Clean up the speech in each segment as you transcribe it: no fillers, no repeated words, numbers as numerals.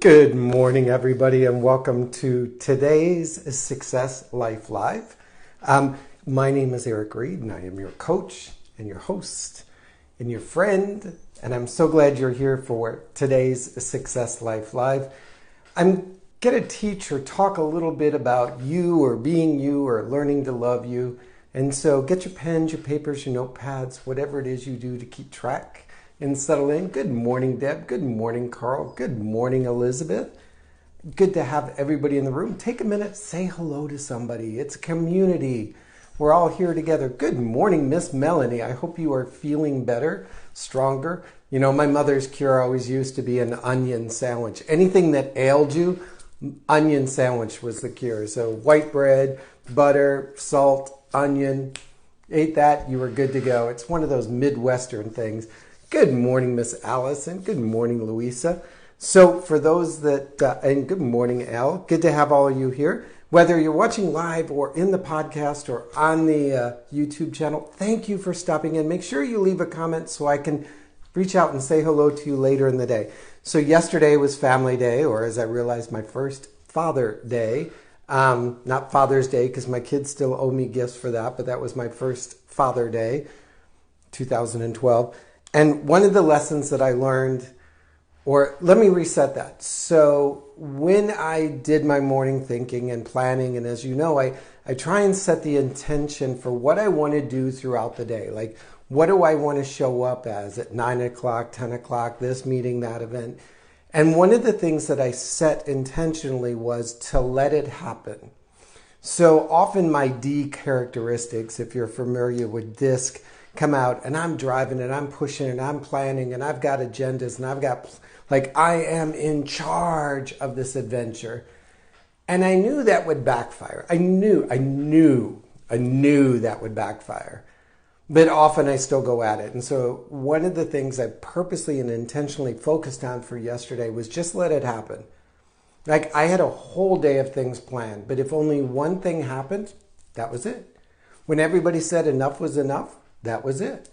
Good morning, everybody, and welcome to today's Success Life Live. My name is Reid, and I am your coach and your host and your friend, and I'm so glad you're here for today's Success Life Live. I'm going to teach or talk a little bit about you or being you or learning to love you, and so get your pens, your papers, your notepads, whatever it is you do to keep track and settle in. Good morning, Deb. Good morning, Carl. Good morning, Elizabeth. Good to have everybody in the room. Take a minute, say hello to somebody. It's a community. We're all here together. Good morning, Miss Melanie. I hope you are feeling better, stronger. You know, my mother's cure always used to be an onion sandwich. Anything that ailed you, onion sandwich was the cure. So white bread, butter, salt, onion. Ate that, you were good to go. It's one of those Midwestern things. Good morning, Miss Allison. Good morning, Louisa. So for those that, and good morning, Al. Good to have all of you here. Whether you're watching live or in the podcast or on the YouTube channel, thank you for stopping in. Make sure you leave a comment so I can reach out and say hello to you later in the day. So yesterday was Family Day, or as I realized, my first Father Day. Not Father's Day, because my kids still owe me gifts for that, but that was my first Father Day, 2012. And one of the lessons that I learned, or let me reset that. So when I did my morning thinking and planning, and as you know, I try and set the intention for what I want to do throughout the day. Like, what do I want to show up as at 9 o'clock, 10 o'clock, this meeting, that event? And one of the things that I set intentionally was to let it happen. So often my D characteristics, if you're familiar with DISC, come out and I'm driving and I'm pushing and I'm planning and I've got agendas and I've got, like, I am in charge of this adventure. And I knew that would backfire. I knew that would backfire. But often I still go at it. And so one of the things I purposely and intentionally focused on for yesterday was just let it happen. Like, I had a whole day of things planned, but if only one thing happened, that was it. When everybody said enough was enough, that was it.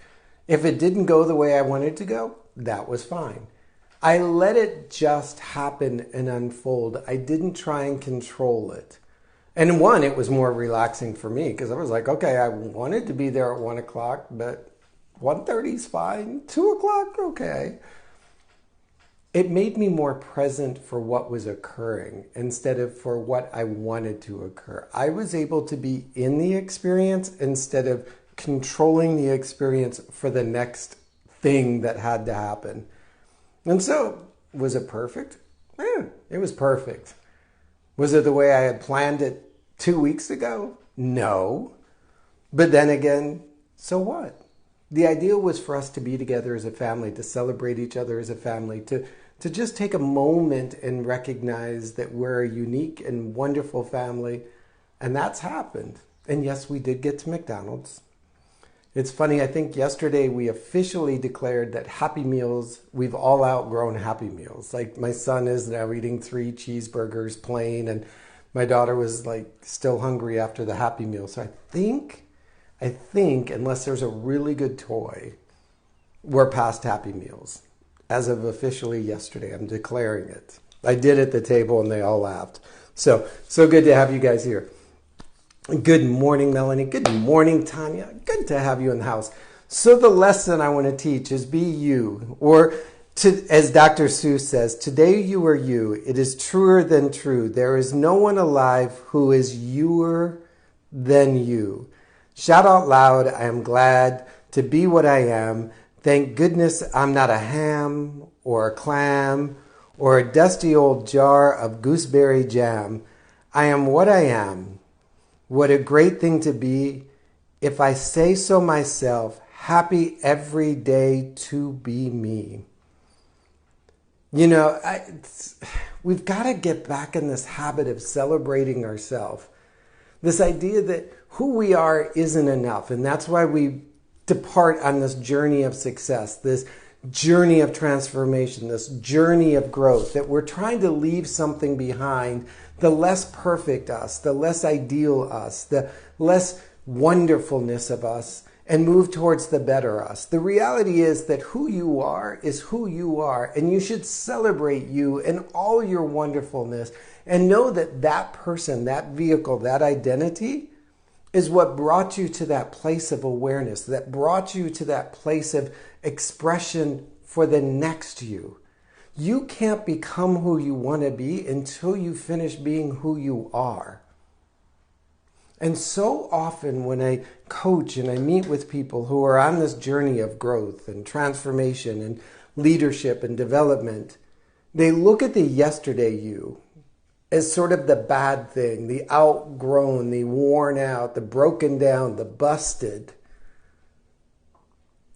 If it didn't go the way I wanted to go, that was fine. I let it just happen and unfold. I didn't try and control it. And one, it was more relaxing for me because I was like, okay, I wanted to be there at 1 o'clock, but 1:30 is fine. 2 o'clock, okay. It made me more present for what was occurring instead of for what I wanted to occur. I was able to be in the experience instead of controlling the experience for the next thing that had to happen. And so, was it perfect? Yeah, it was perfect. Was it the way I had planned it 2 weeks ago? No. But then again, so what? The idea was for us to be together as a family, to celebrate each other as a family, to just take a moment and recognize that we're a unique and wonderful family. And that's happened. And yes, we did get to McDonald's. It's funny, I think yesterday we officially declared that Happy Meals, we've all outgrown Happy Meals. Like, my son is now eating 3 cheeseburgers plain, and my daughter was like still hungry after the Happy Meal. So I think, unless there's a really good toy, we're past Happy Meals. As of officially yesterday, I'm declaring it. I did at the table and they all laughed. So good to have you guys here. Good morning, Melanie. Good morning, Tanya. Good to have you in the house. So the lesson I want to teach is be you. Or, as Dr. Seuss says, today you are you. It is truer than true. There is no one alive who is youer than you. Shout out loud, I am glad to be what I am. Thank goodness I'm not a ham or a clam or a dusty old jar of gooseberry jam. I am what I am. What a great thing to be, if I say so myself, happy every day to be me. You know, we've got to get back in this habit of celebrating ourselves. This idea that who we are isn't enough, and that's why we depart on this journey of success, this journey of transformation, this journey of growth, that we're trying to leave something behind, the less perfect us, the less ideal us, the less wonderfulness of us, and move towards the better us. The reality is that who you are is who you are, and you should celebrate you and all your wonderfulness and know that that person, that vehicle, that identity is what brought you to that place of awareness, that brought you to that place of expression for the next you. You can't become who you want to be until you finish being who you are. And so often when I coach and I meet with people who are on this journey of growth and transformation and leadership and development, they look at the yesterday you as sort of the bad thing, the outgrown, the worn out, the broken down, the busted.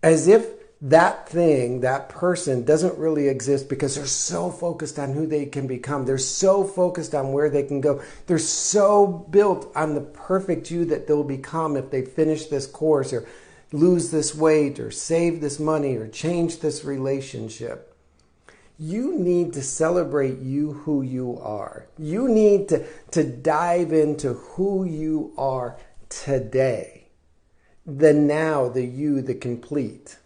As if that thing, that person doesn't really exist because they're so focused on who they can become. They're so focused on where they can go. They're so built on the perfect you that they'll become if they finish this course or lose this weight or save this money or change this relationship. You need to celebrate you who you are. You need to dive into who you are today. The now, the you, the complete.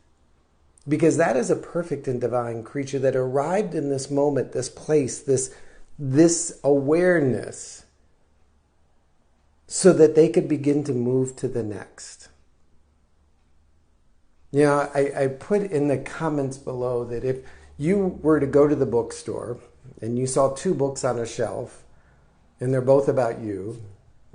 Because that is a perfect and divine creature that arrived in this moment, this place, this awareness, so that they could begin to move to the next. You know, I put in the comments below that if you were to go to the bookstore and you saw two books on a shelf and they're both about you,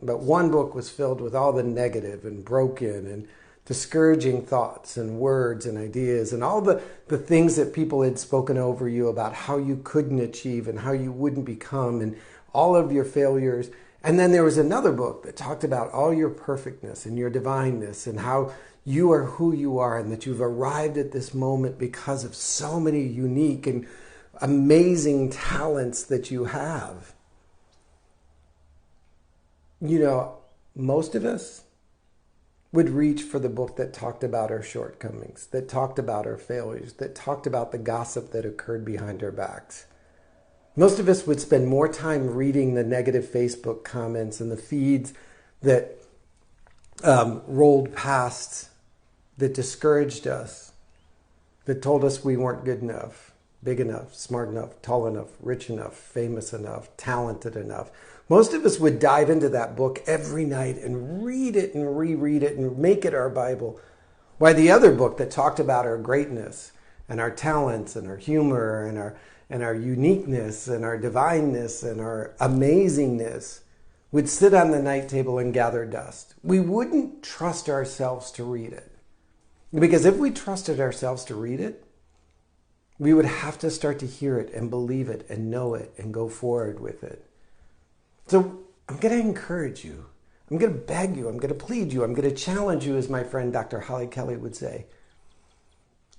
but one book was filled with all the negative and broken and discouraging thoughts and words and ideas and all the things that people had spoken over you about how you couldn't achieve and how you wouldn't become and all of your failures. And then there was another book that talked about all your perfectness and your divineness and how you are who you are and that you've arrived at this moment because of so many unique and amazing talents that you have. You know, most of us would reach for the book that talked about our shortcomings, that talked about our failures, that talked about the gossip that occurred behind our backs. Most of us would spend more time reading the negative Facebook comments and the feeds that rolled past, that discouraged us, that told us we weren't good enough, big enough, smart enough, tall enough, rich enough, famous enough, talented enough. Most of us would dive into that book every night and read it and reread it and make it our Bible. Why the other book that talked about our greatness and our talents and our humor and our uniqueness and our divineness and our amazingness would sit on the night table and gather dust. We wouldn't trust ourselves to read it. Because if we trusted ourselves to read it, we would have to start to hear it and believe it and know it and go forward with it. So I'm going to encourage you. I'm going to beg you. I'm going to plead you. I'm going to challenge you, as my friend Dr. Holly Kelly would say.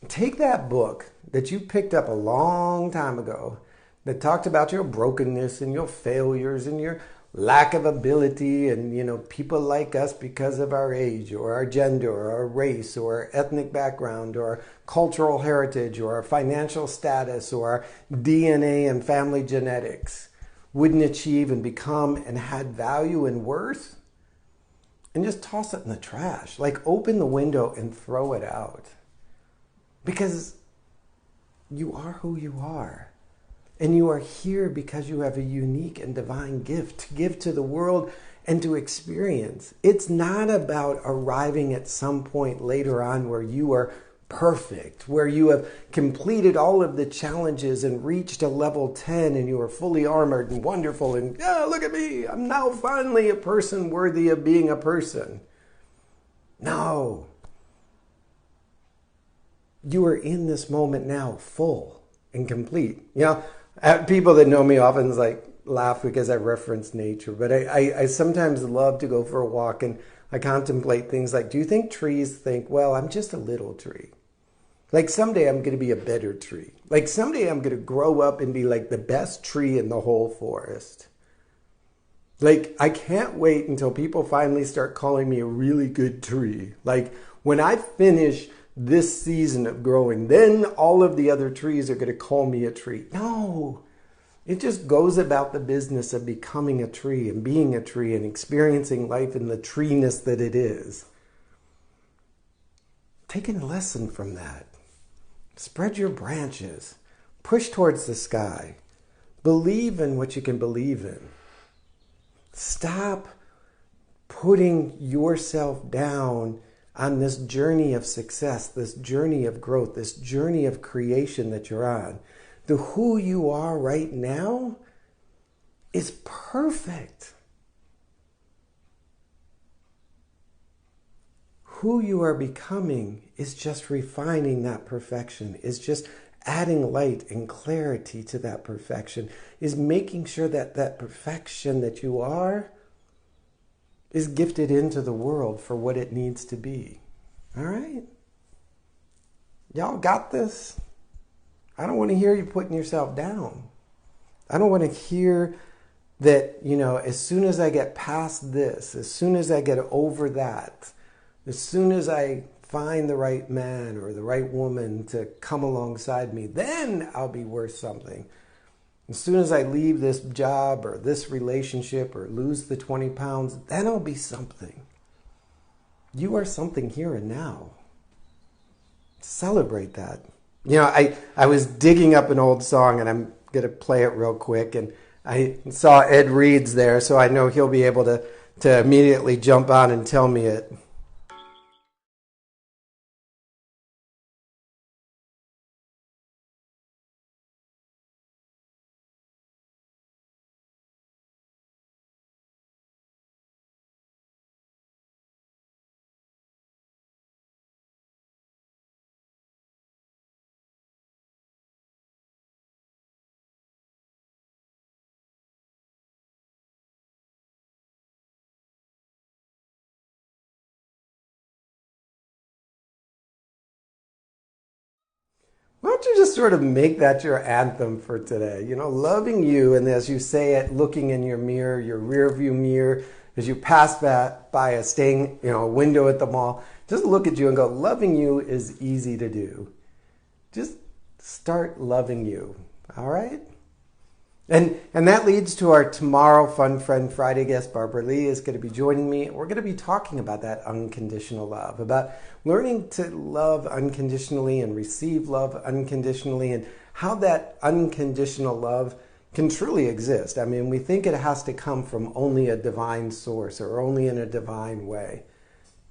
Take that book that you picked up a long time ago that talked about your brokenness and your failures and your lack of ability and, you know, people like us because of our age or our gender or our race or our ethnic background or our cultural heritage or our financial status or our DNA and family genetics wouldn't achieve and become and had value and worth, and just toss it in the trash. Like, open the window and throw it out. Because you are who you are. And you are here because you have a unique and divine gift to give to the world and to experience. It's not about arriving at some point later on where you are perfect, where you have completed all of the challenges and reached a level 10 and you are fully armored and wonderful and, yeah, look at me, I'm now finally a person worthy of being a person. No. You are in this moment now, full and complete. You know, people that know me often laugh because I reference nature, but I sometimes love to go for a walk and I contemplate things like, do you think trees think, well, I'm just a little tree? Like someday I'm going to be a better tree. Like someday I'm going to grow up and be like the best tree in the whole forest. Like, I can't wait until people finally start calling me a really good tree. Like, when I finish this season of growing, then all of the other trees are going to call me a tree. No, it just goes about the business of becoming a tree and being a tree and experiencing life in the treeness that it is. take a lesson from that. Spread your branches. Push towards the sky. Believe in what you can believe in. Stop putting yourself down on this journey of success, this journey of growth, this journey of creation that you're on. The who you are right now is perfect. Who you are becoming is just refining that perfection, is just adding light and clarity to that perfection, is making sure that that perfection that you are is gifted into the world for what it needs to be. All right? Y'all got this? I don't want to hear you putting yourself down. I don't want to hear that, as soon as I get past this, as soon as I get over that, as soon as I find the right man or the right woman to come alongside me, then I'll be worth something. As soon as I leave this job or this relationship or lose the 20 pounds, then I'll be something. You are something here and now. Celebrate that. I was digging up an old song, and I'm going to play it real quick. And I saw Ed Reid's there, so I know he'll be able to immediately jump on and tell me it. Why don't you just sort of make that your anthem for today? Loving you, and as you say it, looking in your mirror, your rear view mirror, as you pass by a window at the mall, just look at you and go, loving you is easy to do. Just start loving you, all right? And that leads to our tomorrow Fun Friend Friday guest. Barbara Lee is going to be joining me. We're going to be talking about that unconditional love, about learning to love unconditionally and receive love unconditionally, and how that unconditional love can truly exist. I mean, we think it has to come from only a divine source or only in a divine way.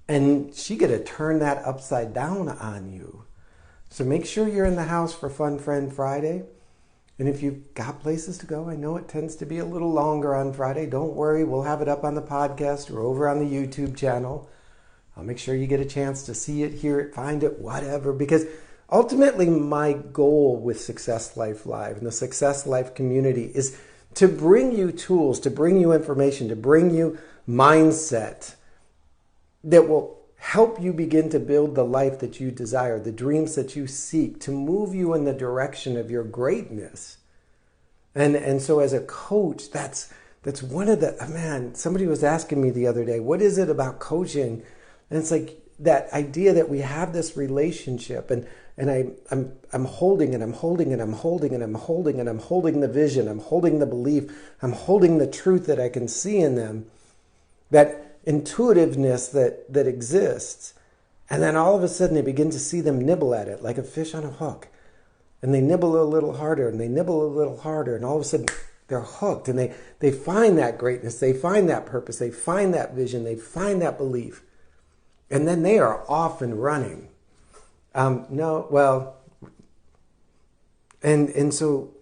And she got to turn that upside down on you. So make sure you're in the house for Fun Friend Friday. And if you've got places to go, I know it tends to be a little longer on Friday. Don't worry, we'll have it up on the podcast or over on the YouTube channel. I'll make sure you get a chance to see it, hear it, find it, whatever. Because ultimately, my goal with Success Life Live and the Success Life community is to bring you tools, to bring you information, to bring you mindset that will help you begin to build the life that you desire, the dreams that you seek, to move you in the direction of your greatness. And so as a coach, that's one of the, somebody was asking me the other day, what is it about coaching? And it's like that idea that we have this relationship, and I'm holding and I'm holding and I'm holding and I'm holding and I'm holding the vision, I'm holding the belief, I'm holding the truth that I can see in them, that intuitiveness that exists. And then all of a sudden they begin to see them nibble at it like a fish on a hook. And they nibble a little harder and they nibble a little harder, and all of a sudden they're hooked, and they find that greatness, they find that purpose, they find that vision, they find that belief. And then they are off and running. And so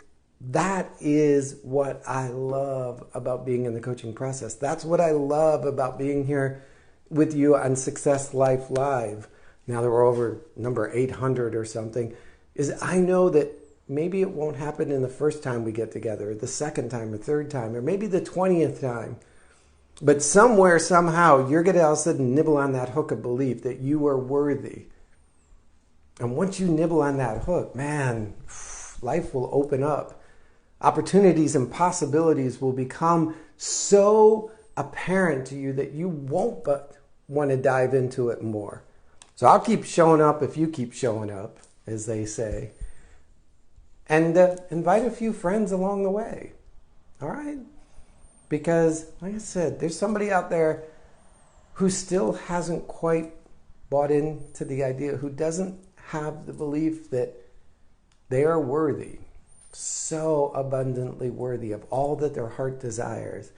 that is what I love about being in the coaching process. That's what I love about being here with you on Success Life Live. Now that we're over number 800 or something, is I know that maybe it won't happen in the first time we get together, or the second time, or third time, or maybe the 20th time. But somewhere, somehow, you're going to all of a sudden nibble on that hook of belief that you are worthy. And once you nibble on that hook, man, life will open up. Opportunities and possibilities will become so apparent to you that you won't but want to dive into it more. So I'll keep showing up if you keep showing up, as they say. And invite a few friends along the way. All right? Because, like I said, there's somebody out there who still hasn't quite bought into the idea, who doesn't have the belief that they are worthy, so abundantly worthy of all that their heart desires.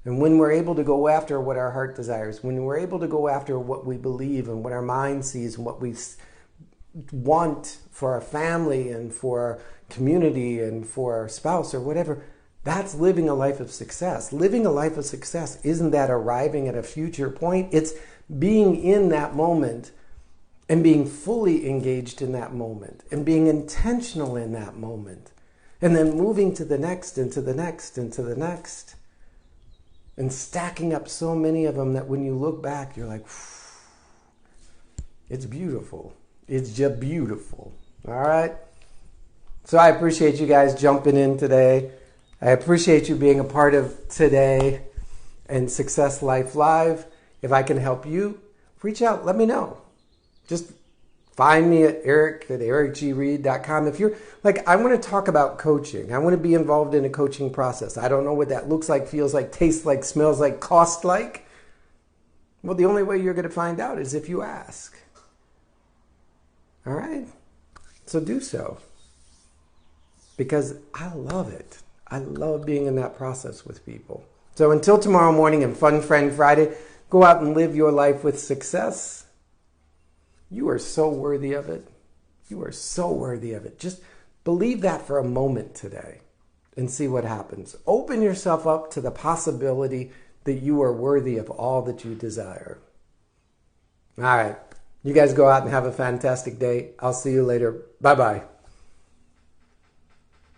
And when we're able to go after what our heart desires, when we're able to go after what we believe and what our mind sees and what we want for our family and for our community and for our spouse or whatever, that's living a life of success. Living a life of success isn't that arriving at a future point. It's being in that moment and being fully engaged in that moment and being intentional in that moment. And then moving to the next and to the next and to the next. And stacking up so many of them that when you look back, you're like, it's beautiful. It's just beautiful. All right? So I appreciate you guys jumping in today. I appreciate you being a part of today and Success Life Live. If I can help you, reach out. Let me know. Just find me at eric@ericgreid.com. If you're like, I want to talk about coaching. I want to be involved in a coaching process. I don't know what that looks like, feels like, tastes like, smells like, costs like. Well, the only way you're going to find out is if you ask. All right? So do so. Because I love it. I love being in that process with people. So until tomorrow morning and Fun Friend Friday, go out and live your life with success. You are so worthy of it. You are so worthy of it. Just believe that for a moment today and see what happens. Open yourself up to the possibility that you are worthy of all that you desire. All right. You guys go out and have a fantastic day. I'll see you later. Bye-bye.